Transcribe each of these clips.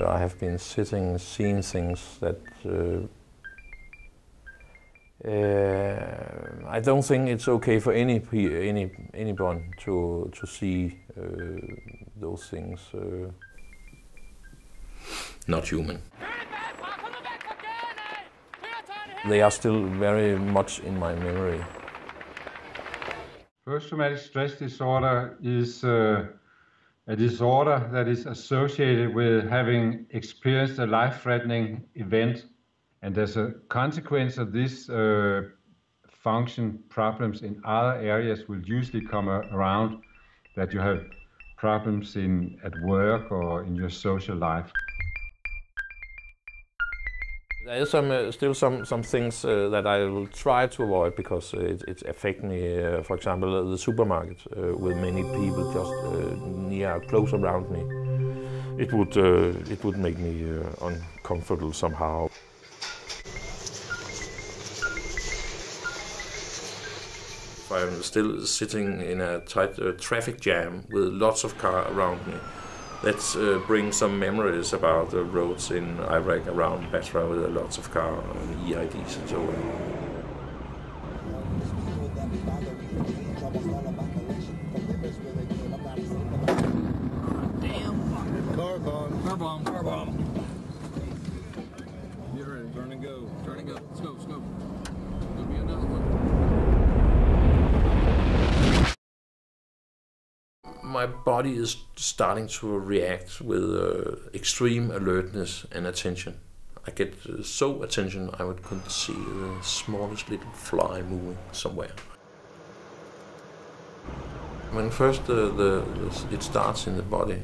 I have been sitting, seeing things that I don't think it's okay for anyone to see those things not human. They are still very much in my memory. Post-traumatic stress disorder is a disorder that is associated with having experienced a life-threatening event, and as a consequence of this, function problems in other areas will usually come around, that you have problems at work or in your social life. There is still some things that I will try to avoid because it affects me. For example, the supermarket with many people just near, close around me. It would make me uncomfortable somehow. If I'm still sitting in a tight traffic jam with lots of cars around me, let's bring some memories about the roads in Iraq around Basra with lots of cars and EIDs and so on. Damn! Car bomb! Car bomb! Car bomb! Get ready, turn and go. Turn and go. Let's go, let's go. There'll be another one. My body is starting to react with extreme alertness and attention. I get so attention I couldn't see the smallest little fly moving somewhere. When first it starts in the body,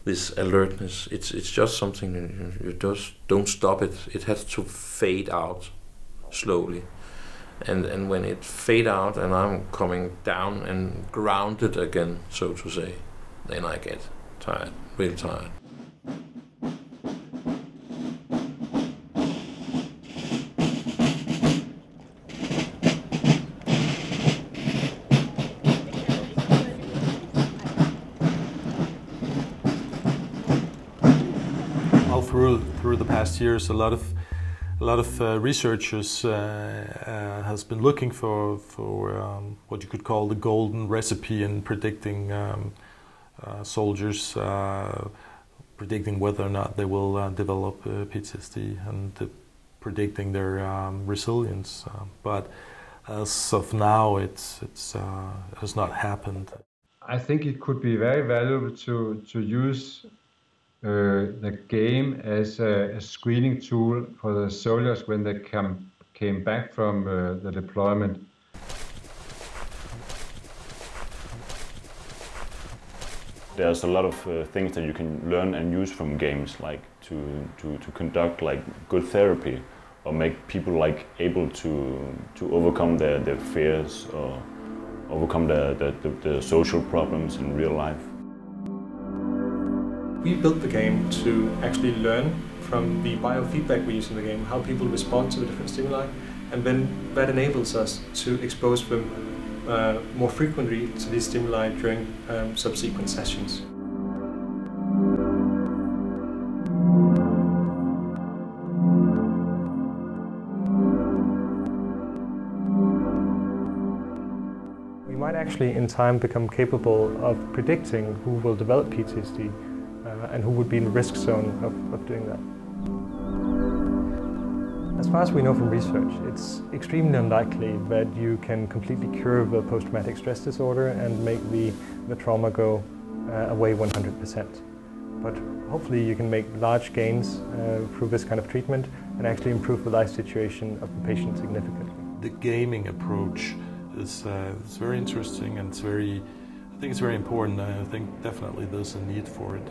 this alertness, it's just something you just don't stop it. It has to fade out slowly. And when it fades out and I'm coming down and grounded again, so to say, then I get tired, real tired. Well, through the past years, a lot of researchers has been looking for what you could call the golden recipe in predicting soldiers, predicting whether or not they will develop PTSD and predicting their resilience. But as of now, it has not happened. I think it could be very valuable to use the game as a screening tool for the soldiers when they came back from the deployment. There's a lot of things that you can learn and use from games, like to conduct like good therapy, or make people like able to overcome their fears or overcome the social problems in real life. We built the game to actually learn from the biofeedback we use in the game, how people respond to the different stimuli, and then that enables us to expose them more frequently to these stimuli during subsequent sessions. We might actually in time become capable of predicting who will develop PTSD and who would be in the risk zone of doing that. As far as we know from research, it's extremely unlikely that you can completely cure the post-traumatic stress disorder and make the trauma go away 100%. But hopefully you can make large gains through this kind of treatment and actually improve the life situation of the patient significantly. The gaming approach is very interesting and I think it's very important. I think definitely there's a need for it.